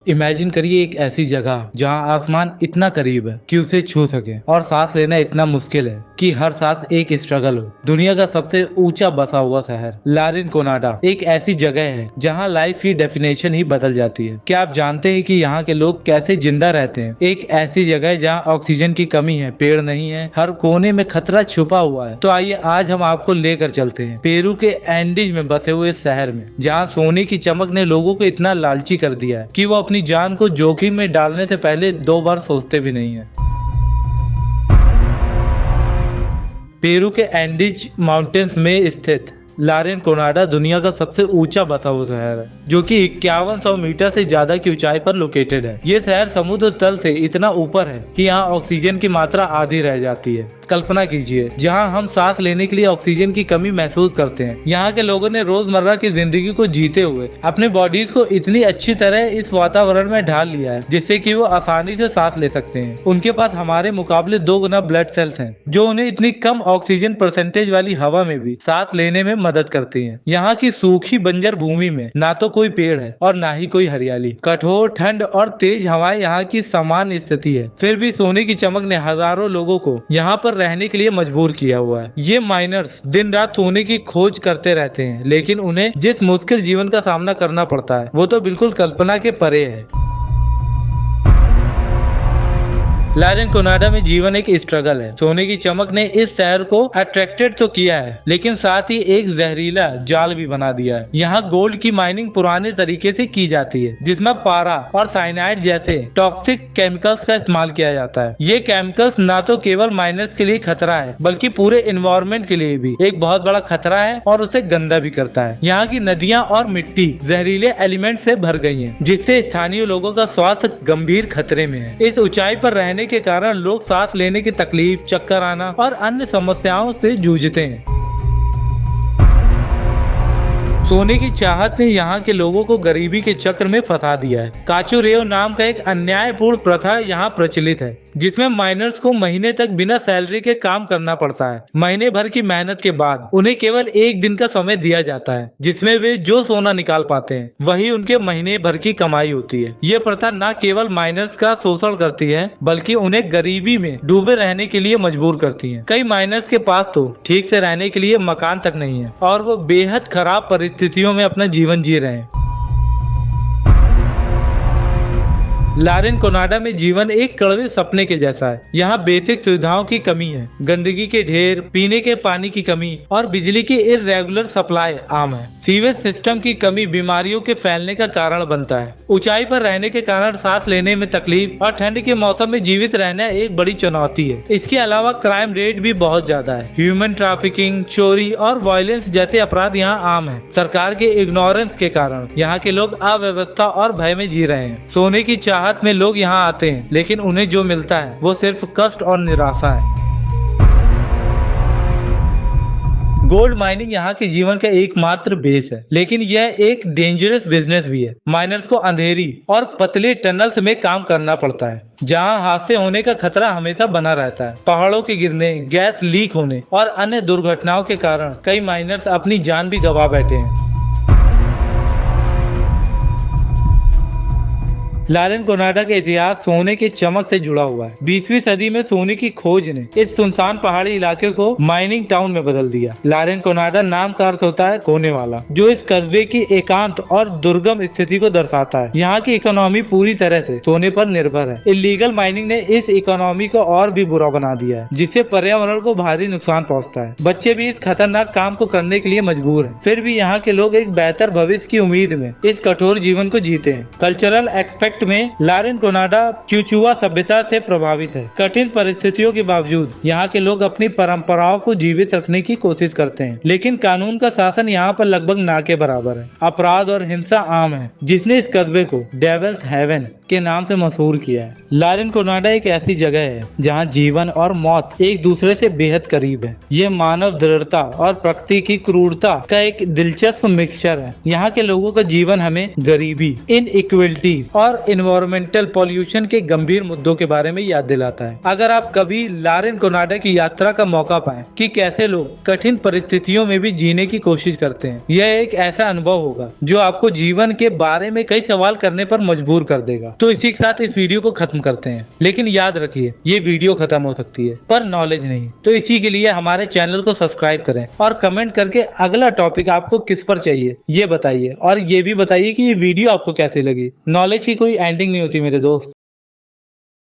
Imagine करिए एक ऐसी जगह जहां आसमान इतना करीब है कि उसे छू सके और सांस लेना इतना मुश्किल है कि हर सांस एक स्ट्रगल हो। दुनिया का सबसे ऊंचा बसा हुआ शहर लारिन कोनाडा एक ऐसी जगह है जहां लाइफ की डेफिनेशन ही बदल जाती है। क्या आप जानते हैं कि यहाँ के लोग कैसे जिंदा रहते हैं? एक ऐसी जगह है जहाँ ऑक्सीजन की कमी है, पेड़ नहीं है, हर कोने में खतरा छुपा हुआ है। तो आइए आज हम आपको लेकर चलते हैं पेरू के एंडीज में बसे हुए शहर में, जहाँ सोने की चमक ने लोगों को इतना लालची कर दिया है कि वो अपनी जान को जोखिम में डालने से पहले 2 बार सोचते भी नहीं है। पेरू के एंडीज माउंटेन्स में स्थित लारिन कोनाडा दुनिया का सबसे ऊंचा बसा हुआ शहर है, जो कि 5100 मीटर से ज्यादा की ऊंचाई पर लोकेटेड है। ये शहर समुद्र तल से इतना ऊपर है कि यहाँ ऑक्सीजन की मात्रा आधी रह जाती है। कल्पना कीजिए, जहां हम सांस लेने के लिए ऑक्सीजन की कमी महसूस करते हैं, यहाँ के लोगों ने रोजमर्रा की जिंदगी को जीते हुए अपने बॉडीज को इतनी अच्छी तरह इस वातावरण में ढाल लिया है जिससे कि वो आसानी से सांस ले सकते हैं। उनके पास हमारे मुकाबले 2 गुना ब्लड सेल्स हैं, जो उन्हें इतनी कम ऑक्सीजन परसेंटेज वाली हवा में भी सांस लेने में मदद करती है। यहाँ की सूखी बंजर भूमि में ना तो कोई पेड़ है और ना ही कोई हरियाली। कठोर ठंड और तेज हवाएं यहाँ की सामान्य स्थिति है, फिर भी सोने की चमक ने हजारों लोगों को यहाँ पर रहने के लिए मजबूर किया हुआ है। ये माइनर्स दिन रात सोने की खोज करते रहते हैं, लेकिन उन्हें जिस मुश्किल जीवन का सामना करना पड़ता है वो तो बिल्कुल कल्पना के परे है। लारिन कोनाडा में जीवन एक स्ट्रगल है। सोने की चमक ने इस शहर को अट्रैक्टेड तो किया है, लेकिन साथ ही एक जहरीला जाल भी बना दिया है। यहाँ गोल्ड की माइनिंग पुराने तरीके से की जाती है, जिसमें पारा और साइनाइड जैसे टॉक्सिक केमिकल्स का इस्तेमाल किया जाता है। ये केमिकल्स ना तो केवल माइनर्स के लिए खतरा है, बल्कि पूरे एनवायरनमेंट के लिए भी एक बहुत बड़ा खतरा है और उसे गंदा भी करता है। यहाँ की नदियाँ और मिट्टी जहरीले एलिमेंट से भर गई है, जिससे स्थानीय लोगों का स्वास्थ्य गंभीर खतरे में है। इस ऊंचाई पर रहने के कारण लोग सांस लेने की तकलीफ, चक्कर आना और अन्य समस्याओं से जूझते हैं। सोने की चाहत ने यहाँ के लोगों को गरीबी के चक्र में फंसा दिया है। काचू रेव नाम का एक अन्यायपूर्ण प्रथा यहाँ प्रचलित है, जिसमें माइनर्स को महीने तक बिना सैलरी के काम करना पड़ता है। महीने भर की मेहनत के बाद उन्हें केवल 1 दिन का समय दिया जाता है, जिसमें वे जो सोना निकाल पाते हैं वही उनके महीने भर की कमाई होती है। ये प्रथा न केवल माइनर्स का शोषण करती है, बल्कि उन्हें गरीबी में डूबे रहने के लिए मजबूर करती है। कई माइनर्स के पास तो ठीक से रहने के लिए मकान तक नहीं है और वो बेहद खराब परिस्थितियों में अपना जीवन जी रहे हैं। लारिन कोनाडा में जीवन एक कड़वे सपने के जैसा है। यहाँ बेसिक सुविधाओं की कमी है, गंदगी के ढेर, पीने के पानी की कमी और बिजली की इर्रेगुलर सप्लाई आम है। सीवेज सिस्टम की कमी बीमारियों के फैलने का कारण बनता है। ऊंचाई पर रहने के कारण सांस लेने में तकलीफ और ठंड के मौसम में जीवित रहना एक बड़ी चुनौती है। इसके अलावा क्राइम रेट भी बहुत ज्यादा है। ह्यूमन ट्रैफिकिंग, चोरी और वायलेंस जैसे अपराध यहाँ आम है। सरकार के इग्नोरेंस के कारण यहाँ के लोग अव्यवस्था और भय में जी रहे हैं। सोने की चाहत में लोग यहाँ आते हैं, लेकिन उन्हें जो मिलता है वो सिर्फ कष्ट और निराशा है। गोल्ड माइनिंग यहाँ के जीवन का एकमात्र बेस है, लेकिन यह एक डेंजरस बिजनेस भी है। माइनर्स को अंधेरी और पतले टनल्स में काम करना पड़ता है, जहाँ हादसे होने का खतरा हमेशा बना रहता है। पहाड़ों के गिरने, गैस लीक होने और अन्य दुर्घटनाओं के कारण कई माइनर्स अपनी जान भी गंवा बैठे हैं। लारिन कोनाडा का इतिहास सोने के चमक से जुड़ा हुआ है। 20वीं सदी में सोने की खोज ने इस सुनसान पहाड़ी इलाके को माइनिंग टाउन में बदल दिया। लारिन कोनाडा नाम का अर्थ होता है कोने वाला, जो इस कस्बे की एकांत और दुर्गम स्थिति को दर्शाता है। यहाँ की इकोनॉमी पूरी तरह से सोने पर निर्भर है। इलीगल माइनिंग ने इस इकोनॉमी को और भी बुरा बना दिया है, जिससे पर्यावरण को भारी नुकसान पहुँचता है। बच्चे भी इस खतरनाक काम को करने के लिए मजबूर है, फिर भी यहाँ के लोग एक बेहतर भविष्य की उम्मीद में इस कठोर जीवन को जीते हैं। कल्चरल एक्सपेक्ट में लारिन कोनाडा क्यूचुआ सभ्यता से प्रभावित है। कठिन परिस्थितियों के बावजूद यहाँ के लोग अपनी परंपराओं को जीवित रखने की कोशिश करते हैं, लेकिन कानून का शासन यहाँ पर लगभग ना के बराबर है। अपराध और हिंसा आम है, जिसने इस कस्बे को डेविल्स हेवन के नाम से मशहूर किया है। लारिन कोनाडा एक ऐसी जगह है जहाँ जीवन और मौत एक दूसरे से बेहद करीब है। ये मानव दृढ़ता और प्रकृति की क्रूरता का एक दिलचस्प मिक्सचर है। यहाँ के लोगों का जीवन हमें गरीबी, इनइक्वलिटी और और इन्वायरमेंटल पॉल्यूशन के गंभीर मुद्दों के बारे में याद दिलाता है। अगर आप कभी लारेन कोनाडा की यात्रा का मौका पाएं कि कैसे लोग कठिन परिस्थितियों में भी जीने की कोशिश करते हैं, यह एक ऐसा अनुभव होगा जो आपको जीवन के बारे में कई सवाल करने पर मजबूर कर देगा। तो इसी के साथ इस वीडियो को खत्म करते हैं, लेकिन याद रखिए ये वीडियो खत्म हो सकती है पर नॉलेज नहीं। तो इसी के लिए हमारे चैनल को सब्सक्राइब करें और कमेंट करके अगला टॉपिक आपको किस पर चाहिए ये बताइए, और ये भी बताइए कि ये वीडियो आपको कैसी लगी। नॉलेज की कोई एंडिंग नहीं होती मेरे दोस्त।